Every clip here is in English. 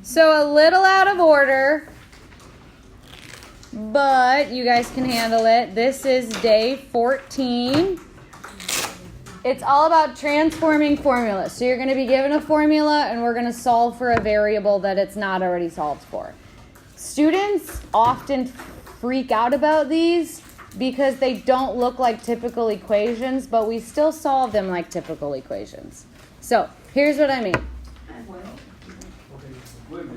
So a little out of order, but you guys can handle it. This is day 14. It's all about transforming formulas. So you're going to be given a formula and we're going to solve for a variable that it's not already solved for. Students often freak out about these because they don't look like typical equations, but we still solve them like typical equations. So here's what I mean.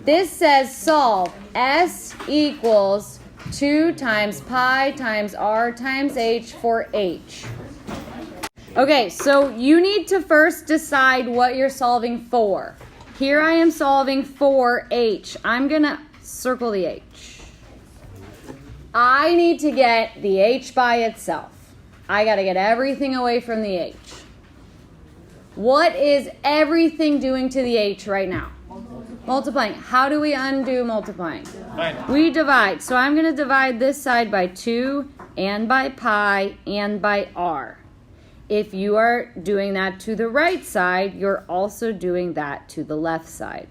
This says solve S equals 2 times pi times r times h for h. Okay, so you need to first decide what you're solving for. Here I am solving for h. I'm going to circle the h. I need to get the h by itself. I got to get everything away from the h. What is everything doing to the h right now? Multiplying. How do we undo multiplying? Divide. We divide. So I'm going to divide this side by 2 and by pi and by r. If you are doing that to the right side, you're also doing that to the left side.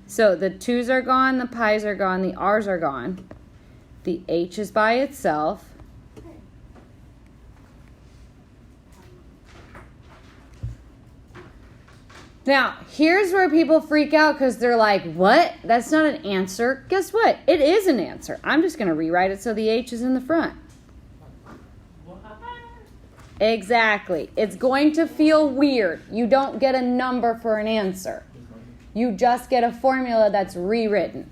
So the 2's are gone, the pi's are gone, the r's are gone. The h is by itself. Now, here's where people freak out because they're like, what? That's not an answer. Guess what? It is an answer. I'm just going to rewrite it so the h is in the front. Exactly. It's going to feel weird. You don't get a number for an answer. You just get a formula that's rewritten.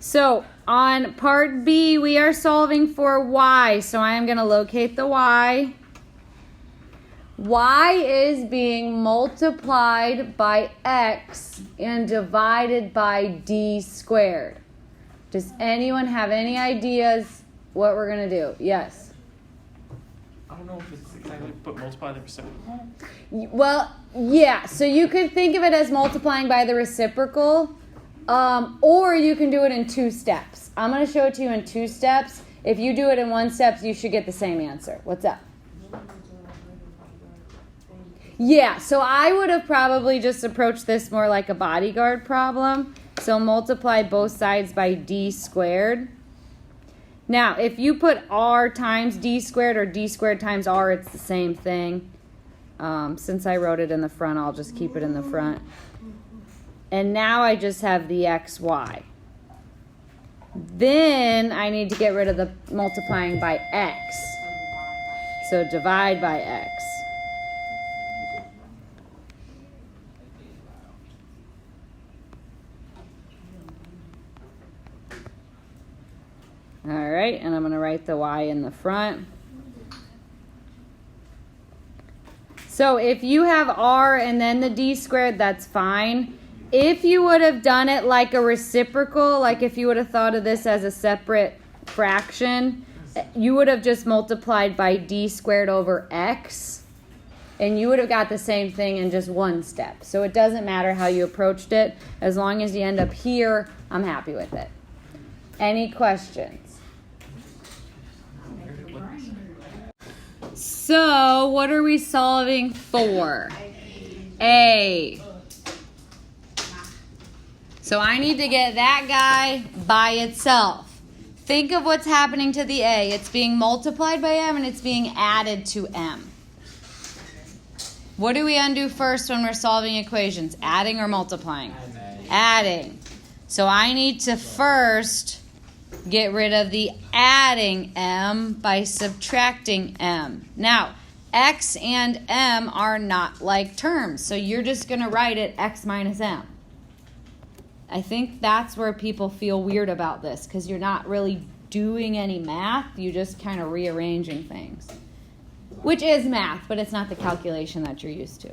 So on part B, we are solving for y. So I am going to locate the y. Y is being multiplied by x and divided by d squared. Does anyone have any ideas what we're going to do? Yes. I don't know if it's exactly, but multiply the reciprocal. Well, yeah. So you could think of it as multiplying by the reciprocal, or you can do it in 2 steps. I'm going to show it to you in 2 steps. If you do it in 1 step, you should get the same answer. What's up? Yeah, so I would have probably just approached this more like a bodyguard problem. So multiply both sides by d squared. Now, if you put r times d squared or d squared times r, it's the same thing. Since I wrote it in the front, I'll just keep it in the front. And now I just have the xy. Then I need to get rid of the multiplying by x. So divide by x. All right, and I'm going to write the y in the front. So if you have r and then the d squared, that's fine. If you would have done it like a reciprocal, like if you would have thought of this as a separate fraction, you would have just multiplied by d squared over x, and you would have got the same thing in just 1 step. So it doesn't matter how you approached it. As long as you end up here, I'm happy with it. Any questions? So, what are we solving for? A. So I need to get that guy by itself. Think of what's happening to the A. It's being multiplied by m and it's being added to m. What do we undo first when we're solving equations? Adding or multiplying? Adding. So I need to first get rid of the adding m by subtracting m. Now, x and m are not like terms, so you're just going to write it x minus m. I think that's where people feel weird about this, because you're not really doing any math, you're just kind of rearranging things. Which is math, but it's not the calculation that you're used to.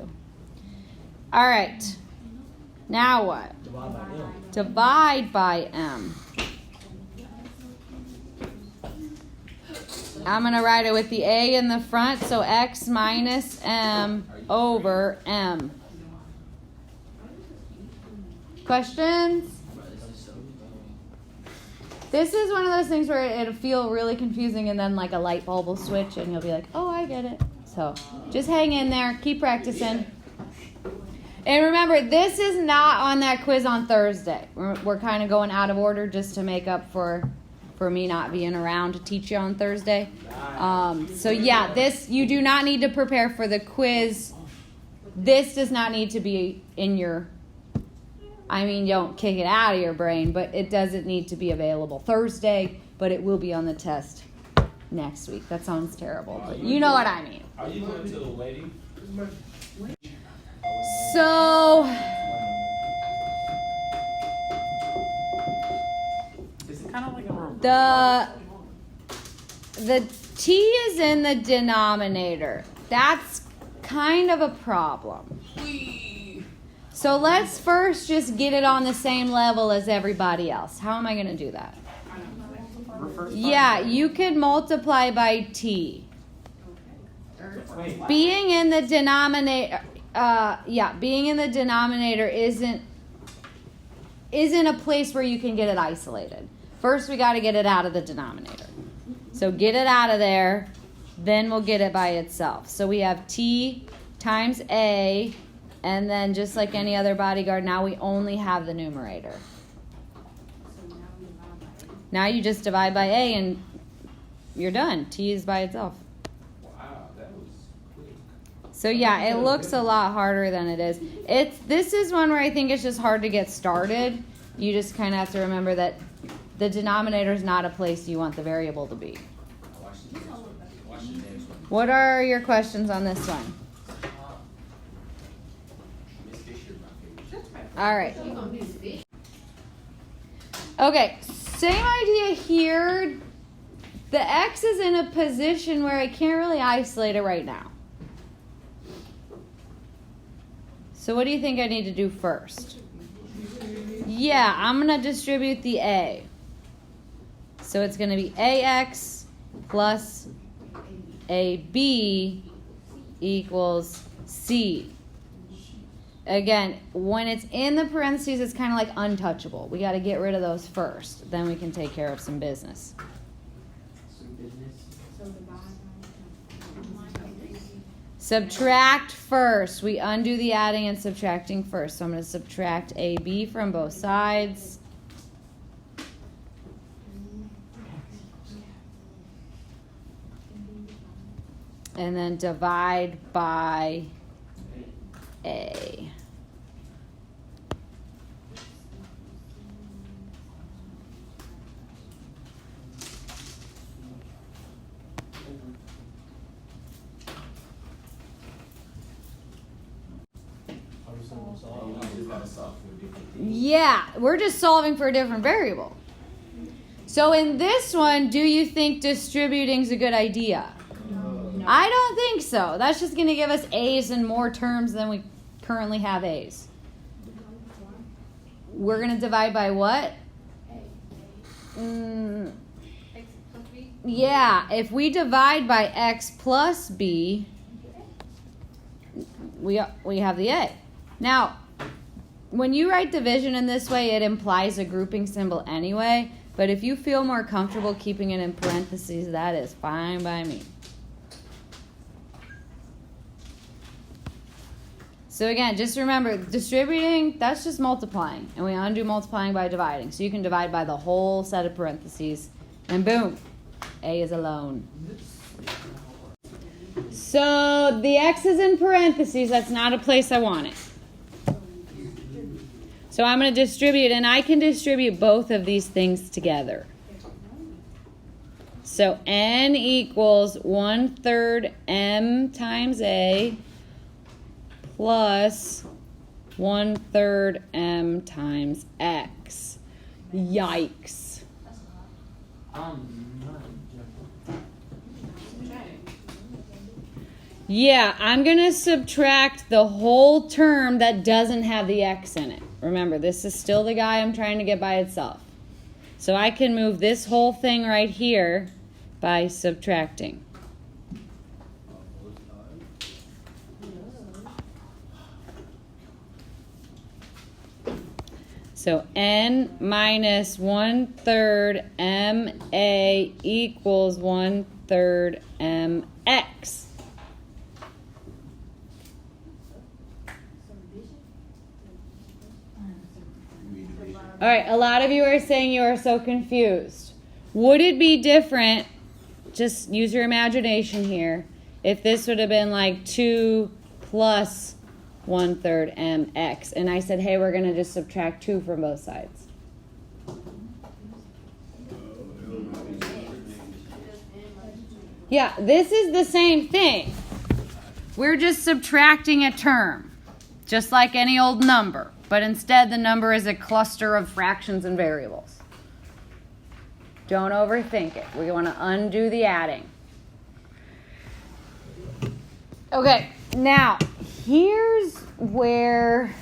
All right. Now what? Divide by m. I'm going to write it with the a in the front, so x minus m over m. Questions? This is one of those things where it'll feel really confusing and then like a light bulb will switch and you'll be like, oh, I get it. So just hang in there. Keep practicing. And remember, this is not on that quiz on Thursday. We're kind of going out of order just to make up for me not being around to teach you on Thursday. So yeah, this, you do not need to prepare for the quiz. This does not need to be in your, I mean, you don't kick it out of your brain, but it doesn't need to be available Thursday, but it will be on the test next week. That sounds terrible, but you know what I mean. Are you going to the wedding? So, Is it kind of like a the T is in the denominator. That's kind of a problem. So let's first just get it on the same level as everybody else. How am I going to do that? Yeah, you could multiply by T. Being in the denominator, being in the denominator isn't a place where you can get it isolated. First, we got to get it out of the denominator. So get it out of there, then we'll get it by itself. So we have T times A, and then just like any other bodyguard, now we only have the numerator. Now you just divide by A and you're done. T is by itself. Wow, that was quick. So yeah, it looks a lot harder than it is. This is one where I think it's just hard to get started. You just kind of have to remember that the denominator is not a place you want the variable to be. Watch the next one. What are your questions on this one? Miss Fisher, my favorite. All right. Okay, same idea here. The X is in a position where I can't really isolate it right now. So what do you think I need to do first? Yeah, I'm going to distribute the A. So it's going to be AX plus AB equals C. Again, when it's in the parentheses, it's kind of like untouchable. We got to get rid of those first. Then we can take care of some business. Subtract first. We undo the adding and subtracting first. So I'm going to subtract AB from both sides. And then divide by A. Yeah, we're just solving for a different variable. So in this one, do you think distributing is a good idea? No. I don't think so. That's just going to give us A's and more terms than we currently have A's. We're going to divide by what? Yeah, if we divide by X plus B, we have the A. Now, when you write division in this way, it implies a grouping symbol anyway. But if you feel more comfortable keeping it in parentheses, that is fine by me. So again, just remember, distributing, that's just multiplying. And we undo multiplying by dividing. So you can divide by the whole set of parentheses. And boom, A is alone. So the X is in parentheses. That's not a place I want it. So I'm going to distribute, and I can distribute both of these things together. So N equals 1/3 M times A plus 1/3 M times X. Yikes. Yeah, I'm going to subtract the whole term that doesn't have the X in it. Remember, this is still the guy I'm trying to get by itself. So I can move this whole thing right here by subtracting. So N minus 1/3 MA equals 1/3 MX. All right, a lot of you are saying you are so confused. Would it be different, just use your imagination here, if this would have been like 2 plus 1/3 mx, and I said, hey, we're going to just subtract 2 from both sides? Yeah, this is the same thing. We're just subtracting a term, just like any old number. But instead, the number is a cluster of fractions and variables. Don't overthink it. We want to undo the adding. Okay, now, here's where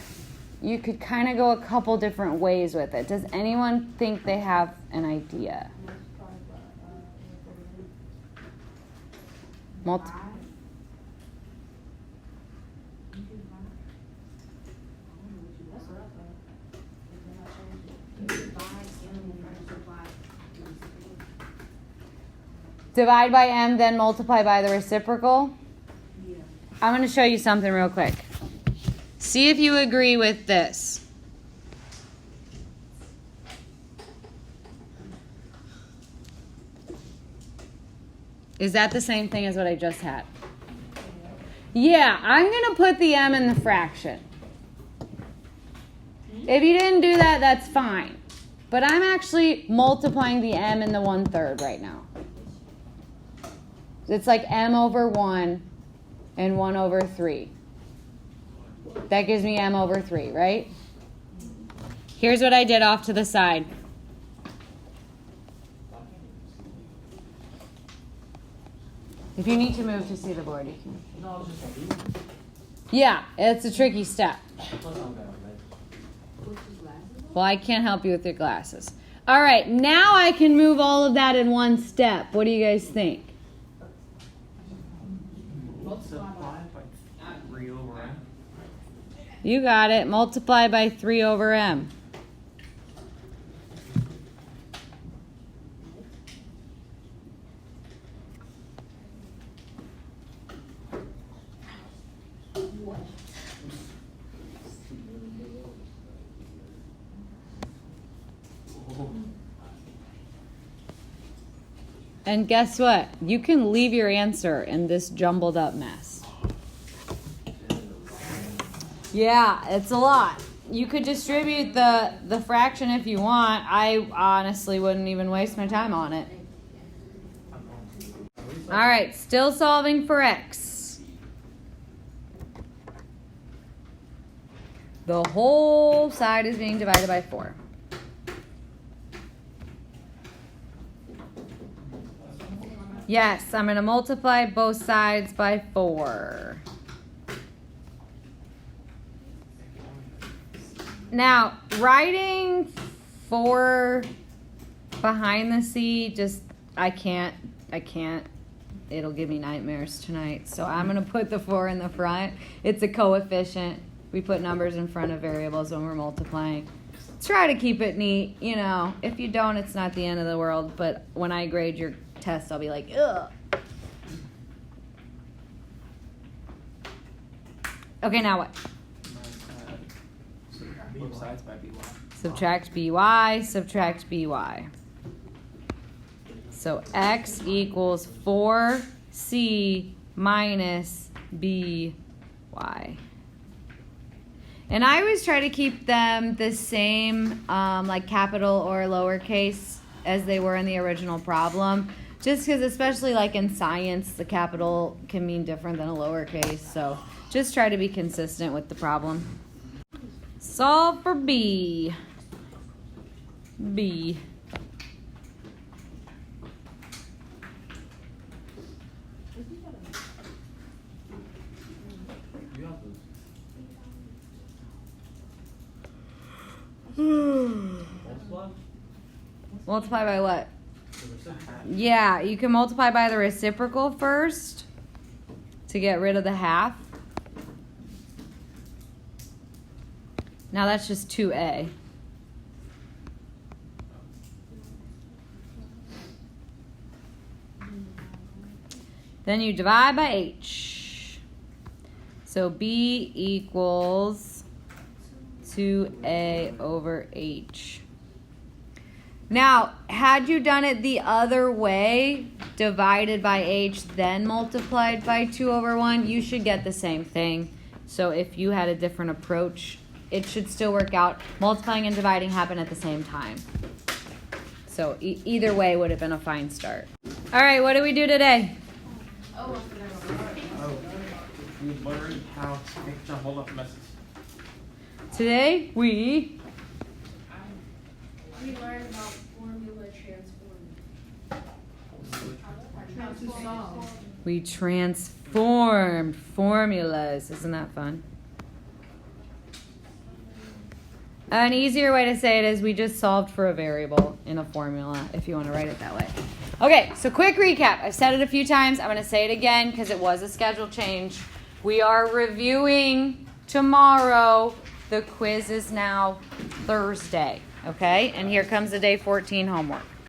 you could kind of go a couple different ways with it. Does anyone think they have an idea? Divide by m, then multiply by the reciprocal? Yeah. I'm going to show you something real quick. See if you agree with this. Is that the same thing as what I just had? Yeah, I'm going to put the m in the fraction. If you didn't do that, that's fine. But I'm actually multiplying the m in the 1/3 right now. It's like m over 1 and 1 over 3. That gives me m over 3, right? Here's what I did off to the side. If you need to move to see the board, you can. Yeah, it's a tricky step. Well, I can't help you with your glasses. All right, now I can move all of that in one step. What do you guys think? Multiply by 3 over m. You got it. Multiply by 3 over m. And guess what? You can leave your answer in this jumbled up mess. Yeah, it's a lot. You could distribute the fraction if you want. I honestly wouldn't even waste my time on it. All right, still solving for x. The whole side is being divided by 4. Yes, I'm going to multiply both sides by 4. Now, writing 4 behind the C, just, I can't. It'll give me nightmares tonight. So I'm going to put the 4 in the front. It's a coefficient. We put numbers in front of variables when we're multiplying. Try to keep it neat. You know, if you don't, it's not the end of the world. But when I grade your test, I'll be like, ugh. Okay, now what? Both sides by by. Subtract by, subtract by. So x equals 4c minus by. And I always try to keep them the same, like capital or lowercase, as they were in the original problem. Just because, especially like in science, the capital can mean different than a lowercase. So just try to be consistent with the problem. Solve for B. B. Multiply by what? Yeah, you can multiply by the reciprocal first to get rid of the half. Now that's just 2a. Then you divide by h. So b equals 2a over h. Now, had you done it the other way, divided by h, then multiplied by 2 over 1, you should get the same thing. So if you had a different approach, it should still work out. Multiplying and dividing happen at the same time. So either way would have been a fine start. All right, what do we do today? Oh, we learned how to hold up messes. Today we learned about formula transform. we transformed formulas. Isn't that fun? An easier way to say it is we just solved for a variable in a formula, if you want to write it that way. Okay, so quick recap. I've said it a few times. I'm going to say it again because it was a schedule change. We are reviewing tomorrow. The quiz is now Thursday, okay? And here comes the day 14 homework.